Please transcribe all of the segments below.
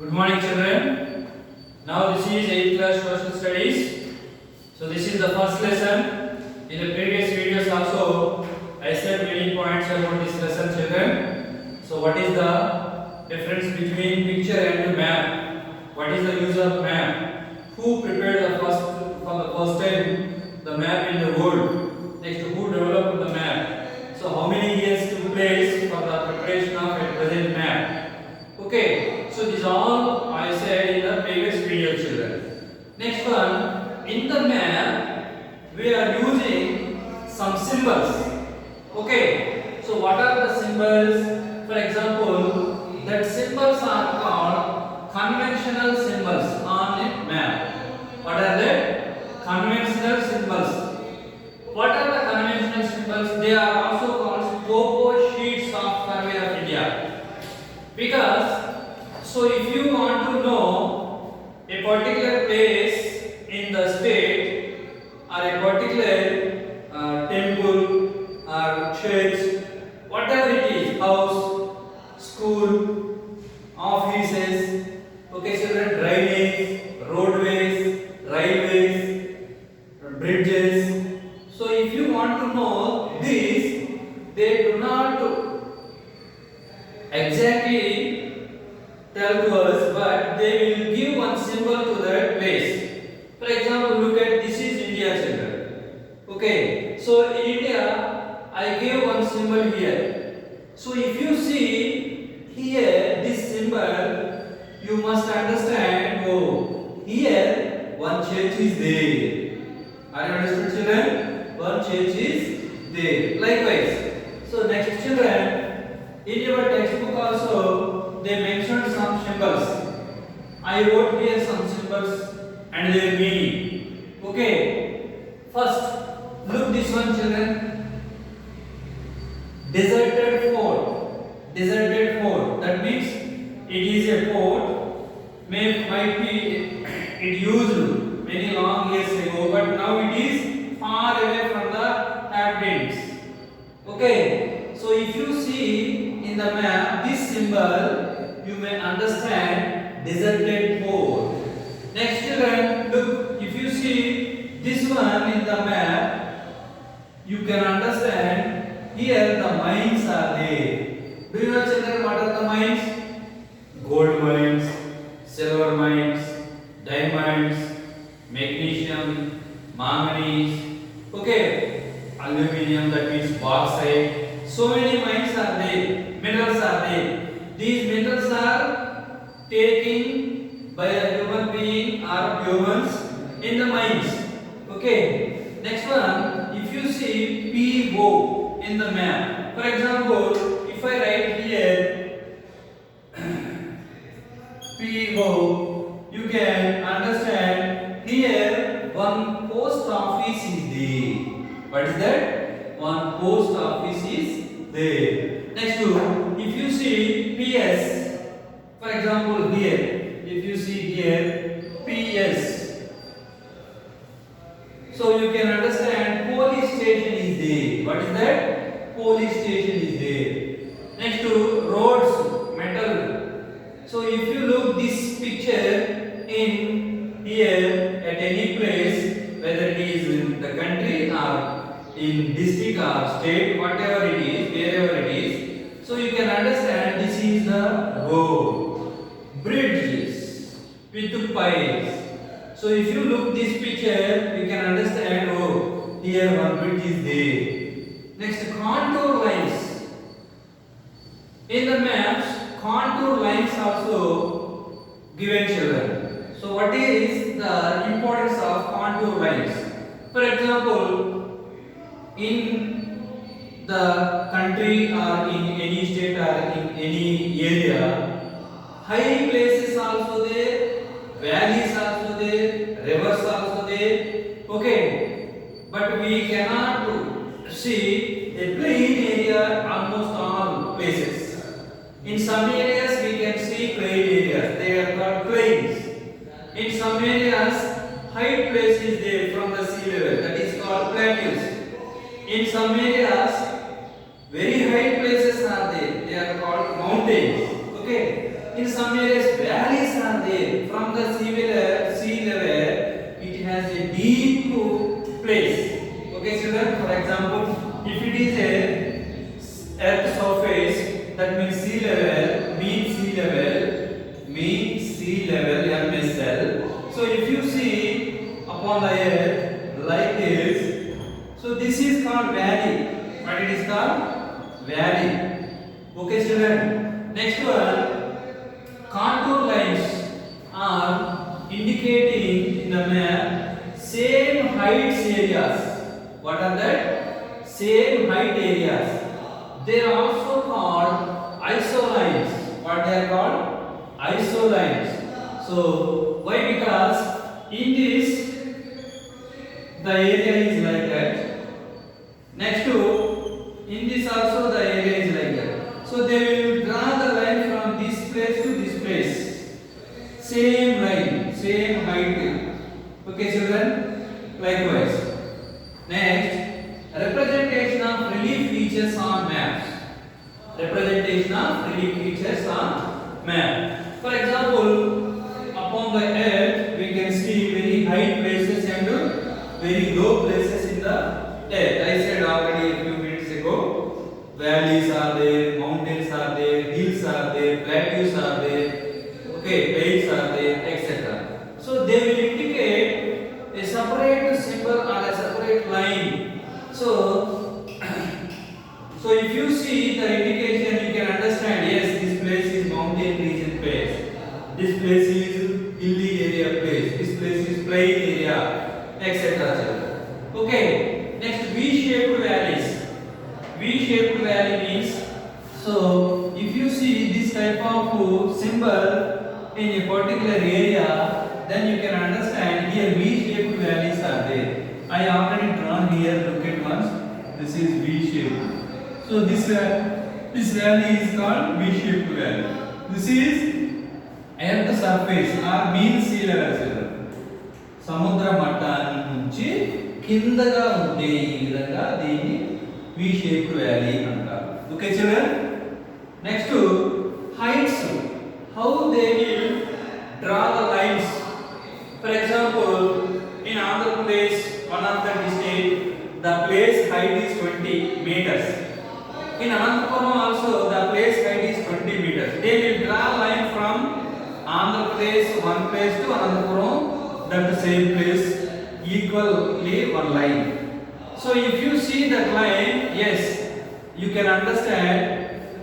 Good morning, children. Now this is 8th class social studies. So this is the first lesson. In the previous videos also, I said many points about this lesson, children. So what is the difference between picture and map? What is the use of map? Who prepared for the first time the map in the world? Next, who developed the map? So how many years took place for the preparation of a present map? Okay, so these all I said in the previous video, children. Next one, in the map we are using some symbols. Okay, so what are the symbols? For example, that symbols are called conventional symbols on a map. What are they? Conventional symbols. What are the conventional symbols? They are also called topo sheets of survey of India. Because, so if you want to know a particular place in the state or a particular temple or church, whatever it is, house, school, offices, okay, children, drainage, roadways, railways, bridges. So if you want to know this, they do not exactly tell to us, but they will give one symbol to that place. For example, look at this is India, children. Okay, so in India, I gave one symbol here. So if you see here this symbol, you must understand. Oh, here one church is there. Are you understood, children? One church is there. Likewise. So next, children. In your textbook also, they mentioned some symbols. I wrote here some symbols and their meaning. Okay. First, look this one, children. Deserted fort. Deserted fort. That means it is a fort. Might be it used many long years ago, but now it is far away from the inhabitants. Okay. So if you see in the map this symbol, you may understand deserted fort. Next, children, look, if you see this one in the map, you can understand here the mines are there. Do you know, children, what are the mines? Gold mines, silver mines, diamonds, magnesium, manganese, okay, aluminium, that means bauxite. So many mines are there, minerals are there. These minerals are taken by a human being or humans in the mines. Okay. Next one, if you see PO in the map. For example, if I write here PO, you can understand here one post office is there. What is that? One post office is there. Next to, if you see PS, for example here, if you see here PS, so you can understand police station is there. What is that? Police station is there. Next to roads, metal. So if you look this picture in here at any place, whether it is in the country or in district or state, whatever it is, wherever it is, so you can understand this is the road, bridges with piles. So if you look this picture, you can understand, oh, here one bridge is there. Next, contour lines. In the maps, contour lines also given, children. So what is the importance of contour lines? For example, in the country or in any state or in any area, high places also there, valleys also there, rivers also there. Okay, but we cannot see a plain area almost all places. In some areas we can see plain areas, they are called plains. In some areas high place is there from the sea level, that is called plateaus. In some areas, very high places are there. They are called mountains. Okay. in some areas valleys are there. From the sea level, it has a deep place. Okay, children. For example, if it is a earth surface, that means sea level, mean sea level MSL. So if you see upon the earth like this, so this is called valley. What it is called? Valley. Okay, children. Next one, contour lines are indicating in the map same heights areas. What are that? Same height areas. They are also called isolines. What they are called? Isolines. So why? Because in this the area is like that. Next to in this also the area is like that. So they will draw the line from this place to this place. Same line, same height. Okay, children. Likewise. Next, representation of relief features on maps. Representation of relief features on map. For example, upon the earth we can see very high places and very low places in the earth. I said already a few minutes ago, valleys are there, mountains are there, hills are there, plateaus are there, okay, plains are there, etc. So they will indicate a separate symbol or a separate line. So if you see the indication, you can understand, yes, this place is mountain region place, this place is hilly area place, this place is plain area, etc. Okay, next, V-shaped valleys. V-shaped valley means, so if you see this type of symbol in a particular area, then you can understand here V-shaped valleys are there. I already drawn here, look at once, this is V-shaped. So this valley is called V-shaped valley. This is earth surface or mean sea level. సముద్ర మట్టాన్ని నుంచి కిందగా ఉండే ఈ విధంగా దీన్ని V shaped valley అంటారు. Okay children. Next heights, how they will draw the lines. For example, in Andhra Pradesh, one of the district, the place height is 20 meters. In Anantapur also the place height is 20 meters. They will draw line from Andhra Pradesh one place to Anantapur, that same place, equally one line. So if you see that line, yes, you can understand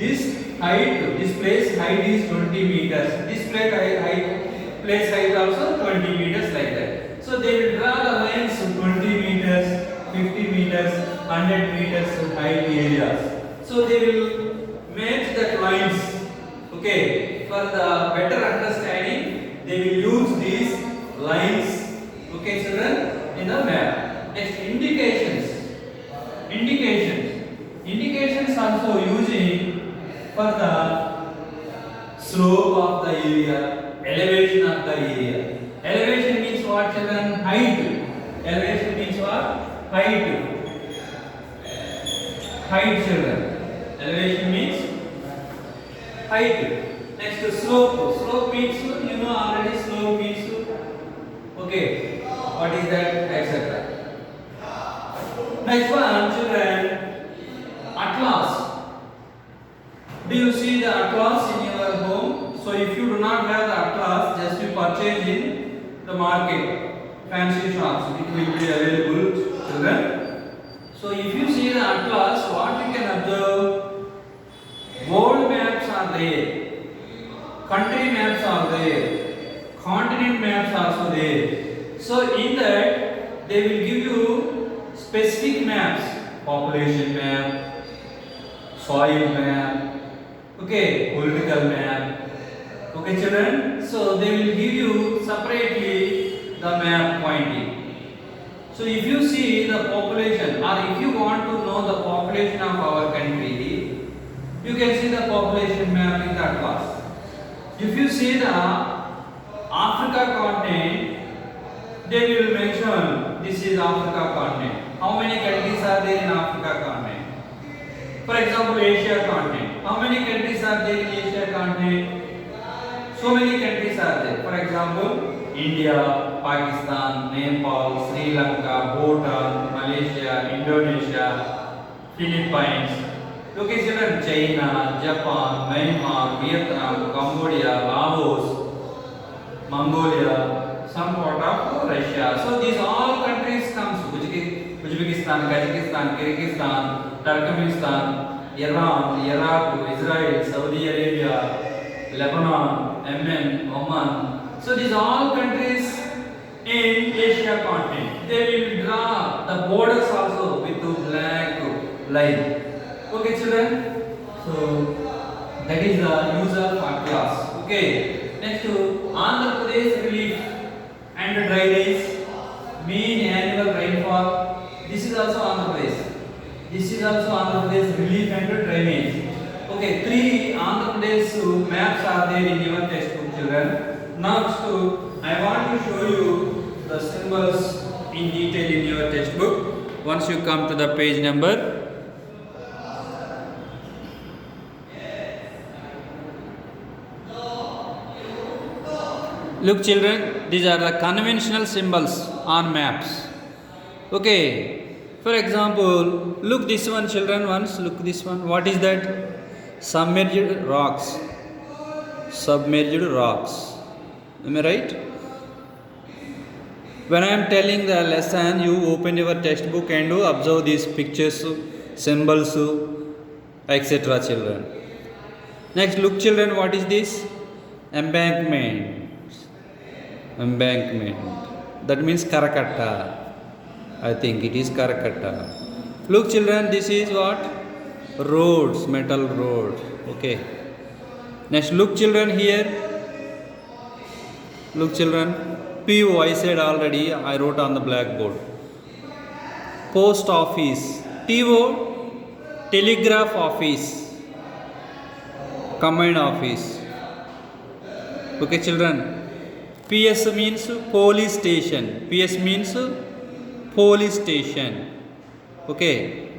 this height, this place height is 20 meters. This place height also 20 meters, like that. So they will draw the lines 20 meters, 50 meters, 100 meters height areas. So they will match that lines. Okay, for the better understanding, they will use these lines. Okay, children, in the map. Next, indications. Indications also using for the slope of the area, elevation of the area. Elevation means what, children? Height. Elevation means what? Height. Height, children. Elevation means height. Next, slope. Slope means, you know already, slope means, okay, what is that, etc. Next one, children, atlas. Do you see the atlas in your home? So if you do not have the atlas, just you purchase in the market, fancy shops, it will be available, children. So if you see the atlas, what you can observe, world maps are there, country maps are there, continent maps are also there. So in that they will give you specific maps, population map, soil map, okay, political map. Okay, children. So they will give you separately the map pointing. So if you see the population, or if you want to know the population of our country, you can see the population map in the atlas. If you see the Africa continent, they will mention this is Africa continent. How many countries are there in Africa continent? For example, Asia continent. How many countries are there in Asia continent? So many countries are there. For example, India, Pakistan, Nepal, Sri Lanka, Bhutan, Malaysia, Indonesia, Philippines. Look at children, China, Japan, Myanmar, Vietnam, Cambodia, Laos, Mongolia, some part of Russia. So these all countries comes Uzbekistan, Kazakhstan, Kyrgyzstan, Turkmenistan, Iran, Iraq, Israel, Saudi Arabia, Lebanon, Yemen, Oman. So these all countries in Asia continent. They will draw the borders also with the black line. Okay, children. So that is the use of class. Okay. Next to Andhra Pradesh relief and drainage, mean annual rainfall. This is also Andhra Pradesh. This is also Andhra Pradesh relief and drainage. Okay, 3 Andhra Pradesh maps are there in your textbook, children. Next, I want to show you the symbols in detail in your textbook. Once you come to the page number. Look, children, these are the conventional symbols on maps. Okay, for example, look this one, children. Once look this one. What is that? Submerged rocks. Submerged rocks. Am I right? When I am telling the lesson, you open your textbook and you observe these pictures, symbols, etc. Children. Next, look, children. What is this? Embankment. Embankment. That means Karakatta. I think it is Karakatta. Look, children, this is what? Roads, metal roads. Okay. Next, look, children, here. Look, children. PO, I said already, I wrote on the blackboard. Post office. TO, telegraph office. Command office. Okay, children. PS means police station. PS means police station. Okay.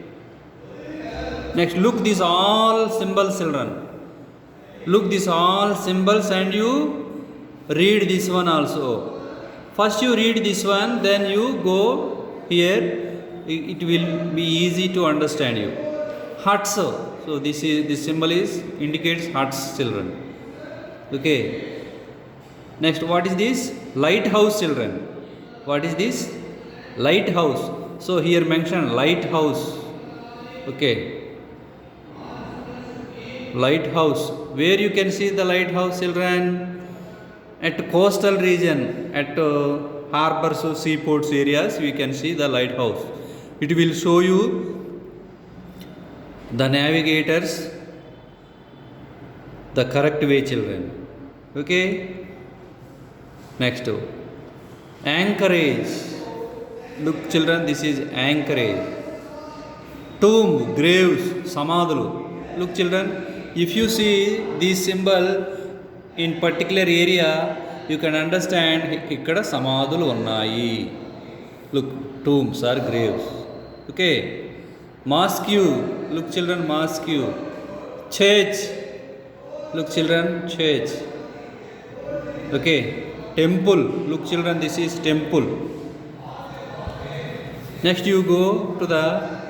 Next, look these all symbols, children. Look these all symbols and you read this one also. First you read this one, then you go here. It will be easy to understand you. Huts. So this symbol indicates huts, children. Okay. Next, what is this? Lighthouse, children. What is this? Lighthouse. So here mentioned lighthouse. Okay. Lighthouse. Where you can see the lighthouse, children? At coastal region, at harbors, seaports areas, we can see the lighthouse. It will show you the navigators the correct way, children. Okay. Next, anchorage. Look, children, this is anchorage. Tomb, graves, samadhulu. Look, children, if you see this symbol in particular area, you can understand ikkada samadhulu unnayi. Look, tombs or graves. Okay. Mosque. Look, children, mosque. Church. Look, children, church. Okay. Temple. Look, children, this is temple. Next, you go to the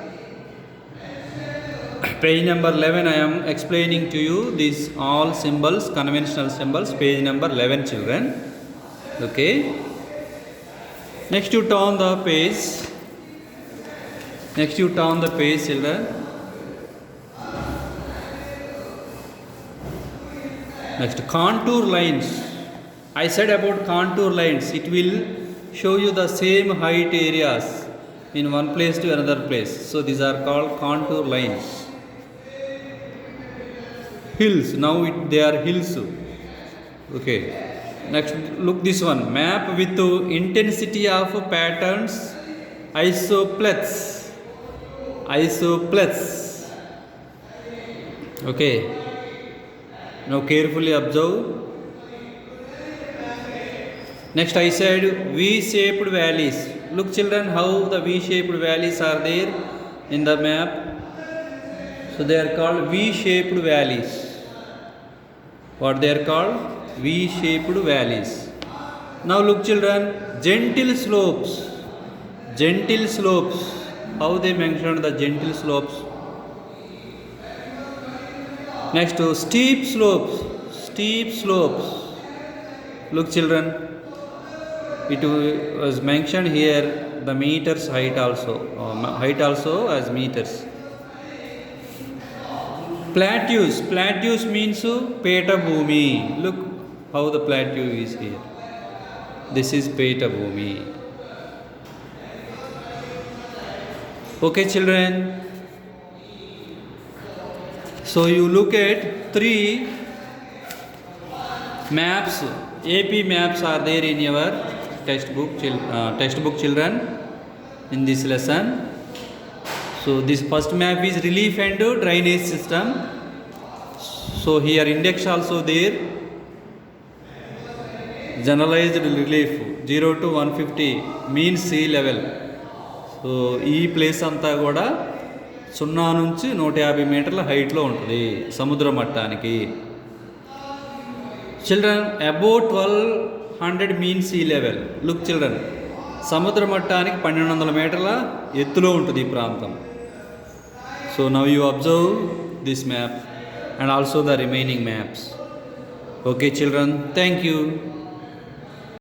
page number 11. I am explaining to you these all symbols, conventional symbols. Page number 11, children. Okay. Next, you turn the page. Next, you turn the page, children. Next, contour lines. I said about contour lines. It will show you the same height areas in one place to another place. So these are called contour lines. Hills. Now they are hills. Okay. Next, look this one. Map with intensity of patterns. Isoplates. Isoplates. Okay. Now carefully observe. Next, I said V-shaped valleys. Look, children, how the V-shaped valleys are there in the map. So they are called V-shaped valleys. What they are called? V-shaped valleys. Now look children, gentle slopes. Gentle slopes. How they mentioned the gentle slopes? Next to steep slopes. Steep slopes. Look children, it was mentioned here the meters height also, as meters. Plateaus. Plateaus means Peta Bhumi. Look how the plateau is here. This is Peta Bhumi. Okay children. So you look at 3 maps. AP maps are there in your textbook children in this lesson. So this first map is relief and drainage system. So here index also there. Generalized relief 0 to 150 mean sea level. So ఈ place అంతా కూడా 0 నుంచి 150 మీటర్ల హైట్లో ఉంటుంది సముద్ర మట్టానికి. Children about 1200 mean sea level. Look children, సముద్ర మట్టానికి 1200 మీటర్ల ఎత్తులో ఉంటుంది ఈ ప్రాంతం. So now you observe this map and also the remaining maps. Okay children, thank you.